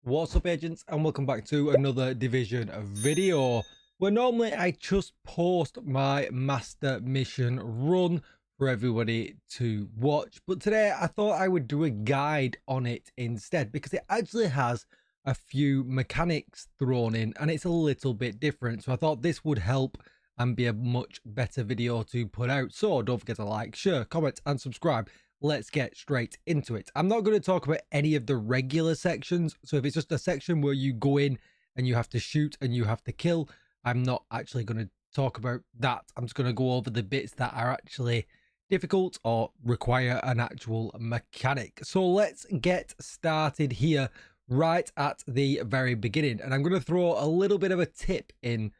What's up, agents, and welcome back to another Division video where normally I just post my master mission run for everybody to watch, but today I thought I would do a guide on it instead because it actually has a few mechanics thrown in and it's a little bit different. So I thought this would help and be a much better video to put out. So don't forget to like, share, comment and subscribe. Let's get straight into it. I'm not going to talk about any of the regular sections. So if it's just a section where you go in and you have to shoot and you have to kill, I'm not actually going to talk about that. I'm just going to go over the bits that are actually difficult or require an actual mechanic. So let's get started here right at the very beginning. And I'm going to throw a little bit of a tip in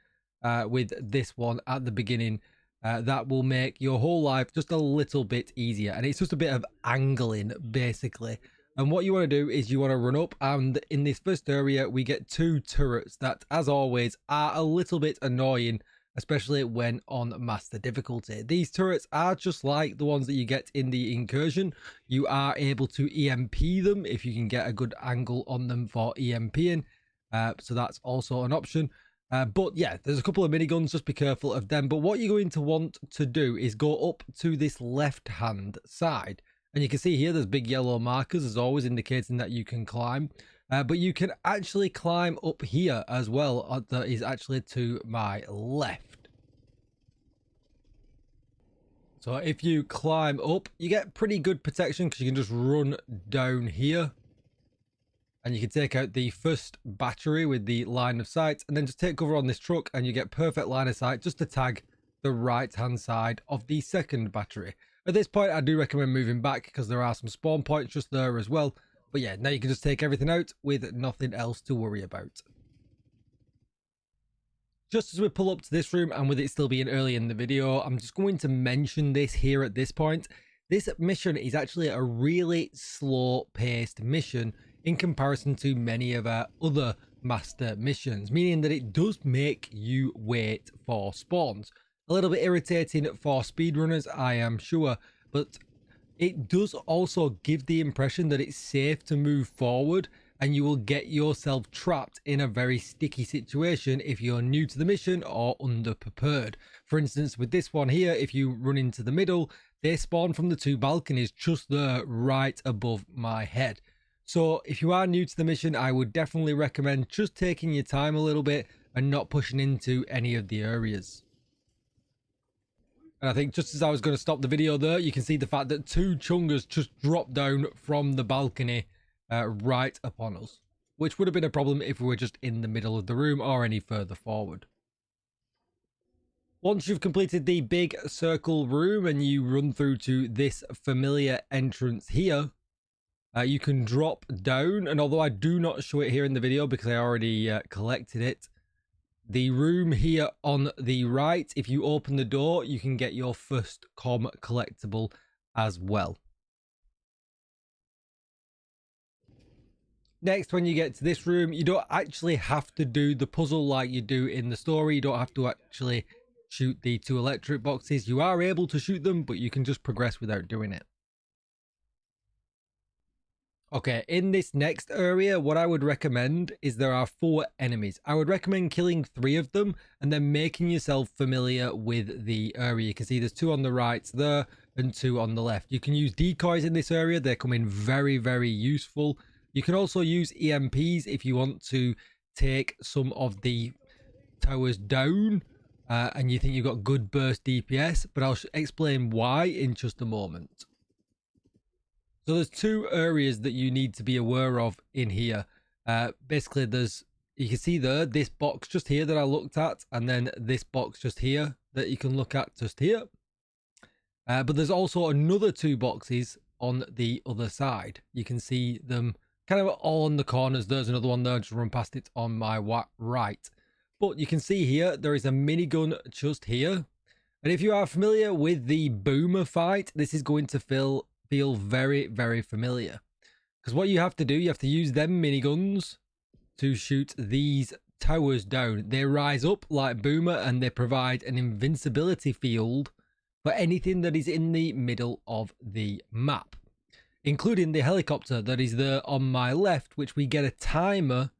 with this one at the beginning. That will make your whole life just a little bit easier, and it's just a bit of angling basically. And what you want to do is you want to run up, and in this first area we get two turrets that, as always, are a little bit annoying, especially when on master difficulty. These turrets are just like the ones that you get in the incursion. You are able to EMP them if you can get a good angle on them for EMPing, so that's also an option. But yeah, there's a couple of miniguns, just be careful of them. But what you're going to want to do is go up to this left hand side, and you can see here there's big yellow markers as always, indicating that you can climb, but you can actually climb up here as well. That is actually to my left. So if you climb up, you get pretty good protection because you can just run down here. And you can take out the first battery with the line of sight, and then just take cover on this truck and you get perfect line of sight just to tag the right hand side of the second battery. At this point I do recommend moving back because there are some spawn points just there as well. But yeah, now you can just take everything out with nothing else to worry about. Just as we pull up to this room, and with it still being early in the video, I'm just going to mention this here at this point. This mission is actually a really slow paced mission in comparison to many of our other master missions, meaning that it does make you wait for spawns. A little bit irritating for speedrunners, I am sure, but it does also give the impression that it's safe to move forward, and you will get yourself trapped in a very sticky situation if you're new to the mission or underprepared. For instance, with this one here, if you run into the middle, they spawn from the two balconies just there right above my head. So if you are new to the mission, I would definitely recommend just taking your time a little bit and not pushing into any of the areas. And I think just as I was going to stop the video there, you can see the fact that two chungers just dropped down from the balcony right upon us, which would have been a problem if we were just in the middle of the room or any further forward. Once you've completed the big circle room and you run through to this familiar entrance here, you can drop down, and although I do not show it here in the video because I already collected it, the room here on the right, if you open the door, you can get your first com collectible as well. Next, when you get to this room, you don't actually have to do the puzzle like you do in the story. You don't have to actually shoot the two electric boxes. You are able to shoot them, but you can just progress without doing it. Okay, in this next area, what I would recommend is there are 4 enemies. I would recommend killing 3 of them and then making yourself familiar with the area. You can see there's 2 on the right there and 2 on the left. You can use decoys in this area. They come in very, very useful. You can also use EMPs if you want to take some of the towers down and you think you've got good burst DPS, but I'll explain why in just a moment. So there's 2 areas that you need to be aware of in here. Basically, you can see there, this box just here that I looked at, and then this box just here that you can look at just here. But there's also another 2 boxes on the other side. You can see them kind of all on the corners. There's another one there, just run past it on my right. But you can see here, there is a minigun just here. And if you are familiar with the boomer fight, this is going to feel very, very familiar, because what you have to do, you have to use them miniguns to shoot these towers down. They rise up like boomer and they provide an invincibility field for anything that is in the middle of the map. including the helicopter that is there on my left, which we get a timer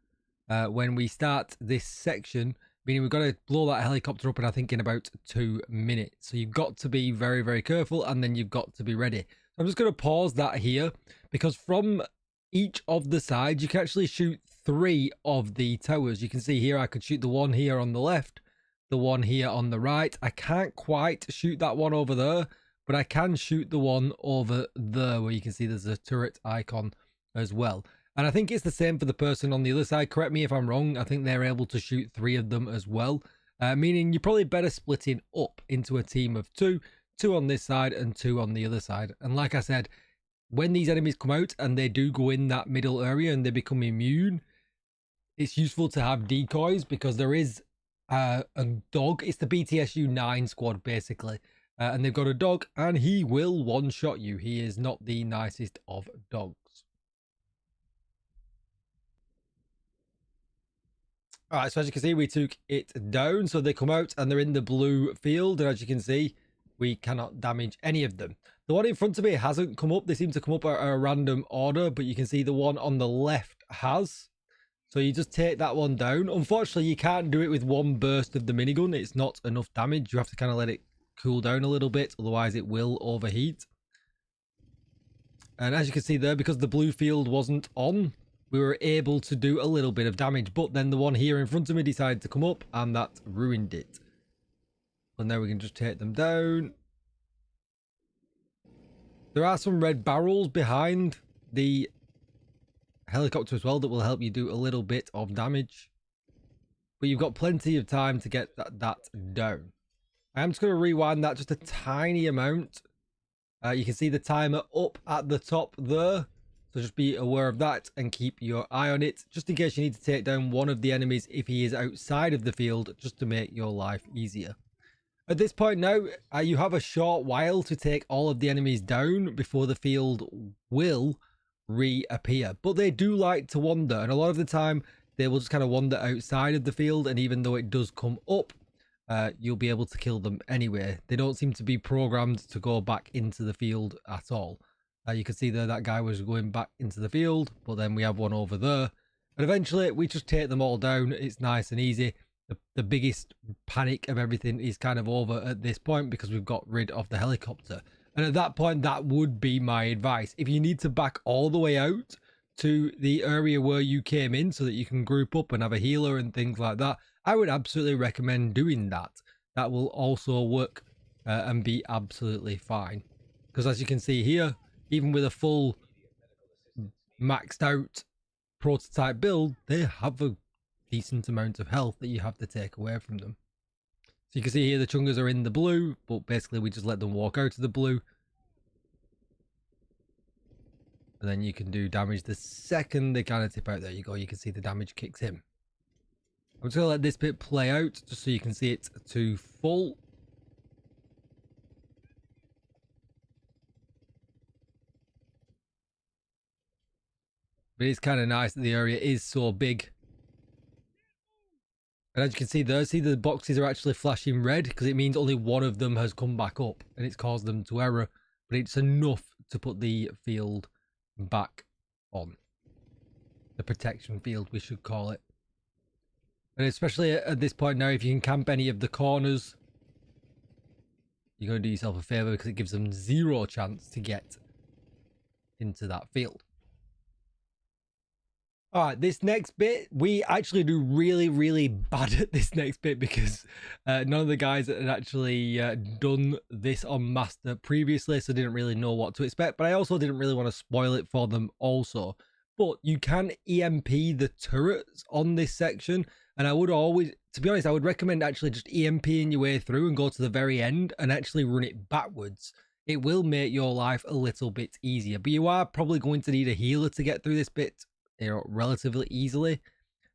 when we start this section, meaning we've got to blow that helicopter up, and I think in about 2 minutes. So you've got to be very, very careful, and then you've got to be ready. So I'm just going to pause that here, because from each of the sides, you can actually shoot 3 of the towers. You can see here, I could shoot the one here on the left, the one here on the right. I can't quite shoot that one over there, but I can shoot the one over there where you can see there's a turret icon as well. And I think it's the same for the person on the other side. Correct me if I'm wrong. I think they're able to shoot 3 of them as well. Meaning you're probably better splitting up into a team of 2. 2 on this side and 2 on the other side. And like I said, when these enemies come out and they do go in that middle area and they become immune, it's useful to have decoys, because there is a dog. It's the BTSU 9 squad basically. And they've got a dog, and he will one-shot you. He is not the nicest of dogs. All right, so as you can see, we took it down. So they come out and they're in the blue field. And as you can see, we cannot damage any of them. The one in front of me hasn't come up. They seem to come up at a random order, but you can see the one on the left has. So you just take that one down. Unfortunately, you can't do it with one burst of the minigun. It's not enough damage. You have to kind of let it cool down a little bit, otherwise it will overheat. And as you can see there, because the blue field wasn't on, we were able to do a little bit of damage, but then the one here in front of me decided to come up, and that ruined it. And now we can just take them down. There are some red barrels behind the helicopter as well that will help you do a little bit of damage, but you've got plenty of time to get that down. I'm just going to rewind that just a tiny amount. You can see the timer up at the top there. So just be aware of that and keep your eye on it, just in case you need to take down one of the enemies if he is outside of the field, just to make your life easier. At this point now, you have a short while to take all of the enemies down before the field will reappear. But they do like to wander, and a lot of the time they will just kind of wander outside of the field, and even though it does come up, you'll be able to kill them anyway. They don't seem to be programmed to go back into the field at all. You can see there that guy was going back into the field, but then we have one over there. And eventually we just take them all down. It's nice and easy. The biggest panic of everything is kind of over at this point, because we've got rid of the helicopter. And at that point, that would be my advice. If you need to back all the way out to the area where you came in so that you can group up and have a healer and things like that, I would absolutely recommend doing that. That will also work and be absolutely fine. Because as you can see here, even with a full maxed out prototype build, they have a decent amount of health that you have to take away from them. So you can see here the chungers are in the blue, but basically we just let them walk out of the blue. And then you can do damage the second they kind of tip out. There you go. You can see the damage kicks in. I'm just going to let this bit play out just so you can see it to full. But it's kind of nice that the area is so big. And as you can see there, see the boxes are actually flashing red, because it means only one of them has come back up and it's caused them to error. But it's enough to put the field back on. The protection field, we should call it. And especially at this point now, if you can camp any of the corners, you're going to do yourself a favor, because it gives them 0 chance to get into that field. All right, this next bit, we actually do really, really bad at this next bit, because none of the guys had actually done this on Master previously, so didn't really know what to expect. But I also didn't really want to spoil it for them also. But you can EMP the turrets on this section. And I would always, to be honest, I would recommend actually just EMPing your way through and go to the very end and actually run it backwards. It will make your life a little bit easier. But you are probably going to need a healer to get through this bit, you know, relatively easily.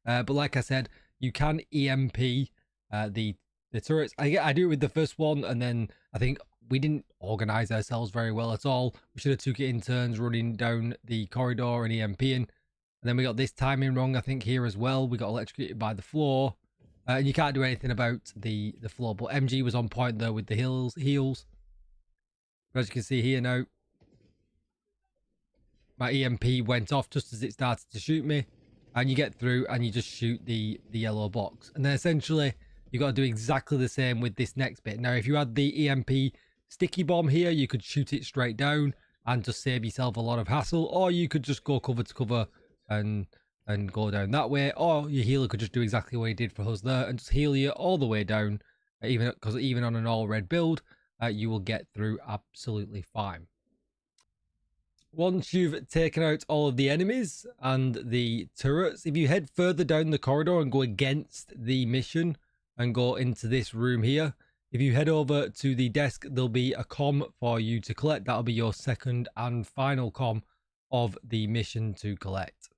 But like I said, you can EMP the turrets. I do it with the first one, and then I think we didn't organize ourselves very well at all. We should have took it in turns, running down the corridor and EMPing. And then we got this timing wrong, I think, here as well. We got electrocuted by the floor. And you can't do anything about the floor. But MG was on point there with the heals. But as you can see here now, my EMP went off just as it started to shoot me. And you get through and you just shoot the yellow box. And then essentially, you got to do exactly the same with this next bit. Now, if you had the EMP sticky bomb here, you could shoot it straight down and just save yourself a lot of hassle. Or you could just go cover to cover and go down that way. Or your healer could just do exactly what he did for us there and just heal you all the way down. Because even on an all red build, you will get through absolutely fine. Once you've taken out all of the enemies and the turrets, if you head further down the corridor and go against the mission and go into this room here, if you head over to the desk, there'll be a comm for you to collect. That'll be your second and final comm of the mission to collect.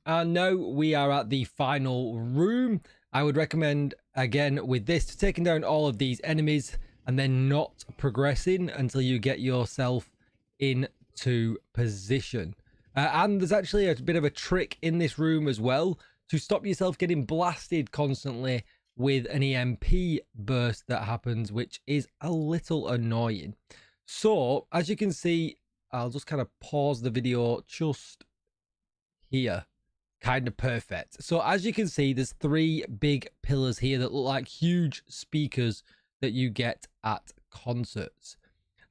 And now we are at the final room. I would recommend, again, with this, to taking down all of these enemies and then not progressing until you get yourself into position. And there's actually a bit of a trick in this room as well to stop yourself getting blasted constantly with an EMP burst that happens, which is a little annoying. So, as you can see, I'll just kind of pause the video just here. Kind of perfect. So, as you can see, there's 3 big pillars here that look like huge speakers that you get at concerts.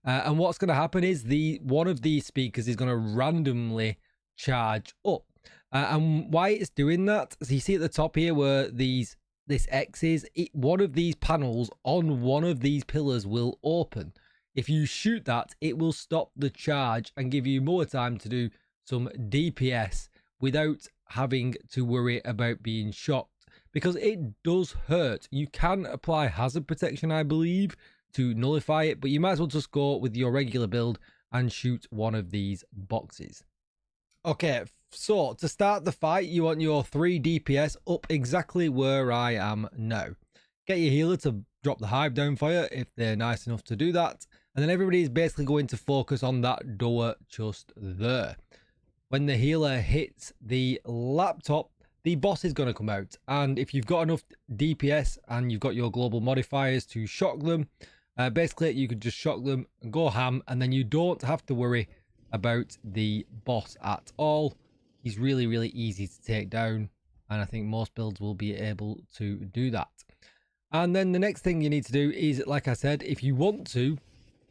And what's going to happen is one of these speakers is going to randomly charge up. And why it's doing that, so you see at the top here where this X is, one of these panels on one of these pillars will open. If you shoot that, it will stop the charge and give you more time to do some DPS without having to worry about being shocked. Because it does hurt. You can apply hazard protection, I believe, to nullify it, but you might as well just go with your regular build and shoot one of these boxes. Okay, so to start the fight, you want your 3 DPS up exactly where I am now. Get your healer to drop the hive down for you if they're nice enough to do that. And then everybody is basically going to focus on that door just there. When the healer hits the laptop, the boss is going to come out, and if you've got enough DPS and you've got your global modifiers to shock them, basically you could just shock them and go ham, and then you don't have to worry about the boss at all. He's really, really easy to take down, and I think most builds will be able to do that. And then the next thing you need to do is, like I said, if you want to,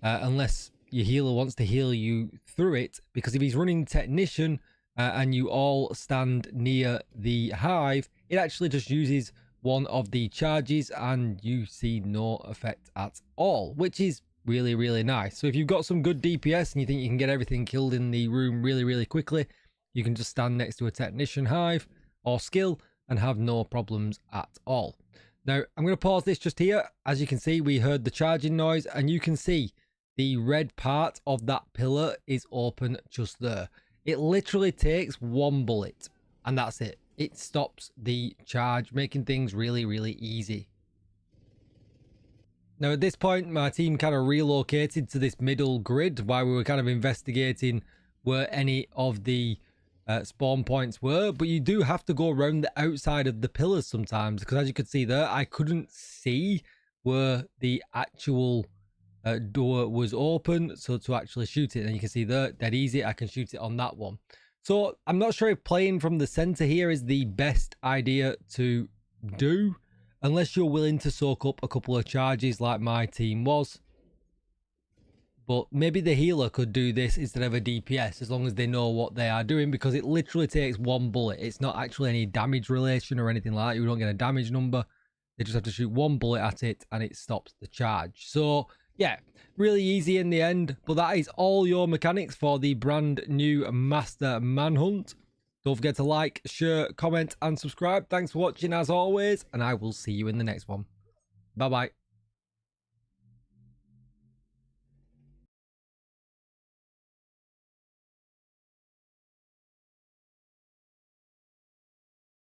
unless your healer wants to heal you through it, because if he's running technician, and you all stand near the hive, it actually just uses one of the charges and you see no effect at all, which is really, really nice. So if you've got some good DPS and you think you can get everything killed in the room really, really quickly, you can just stand next to a technician hive or skill and have no problems at all. Now, I'm going to pause this just here. As you can see, we heard the charging noise, and you can see the red part of that pillar is open just there. It literally takes 1 bullet, and that's it. It stops the charge, making things really, really easy. Now, at this point, my team kind of relocated to this middle grid while we were kind of investigating where any of the spawn points were. But you do have to go around the outside of the pillars sometimes, because as you could see there, I couldn't see where the actual door was open, so to actually shoot it, and you can see there, dead easy, I can shoot it on that one. So I'm not sure if playing from the center here is the best idea to do, unless you're willing to soak up a couple of charges like my team was. But maybe the healer could do this instead of a DPS, as long as they know what they are doing, because it literally takes 1 bullet. It's not actually any damage relation or anything like that. You don't get a damage number. They just have to shoot 1 bullet at it and it stops the charge. So yeah, really easy in the end. But that is all your mechanics for the brand new Master Manhunt. Don't forget to like, share, comment and subscribe. Thanks for watching as always, and I will see you in the next one. Bye bye.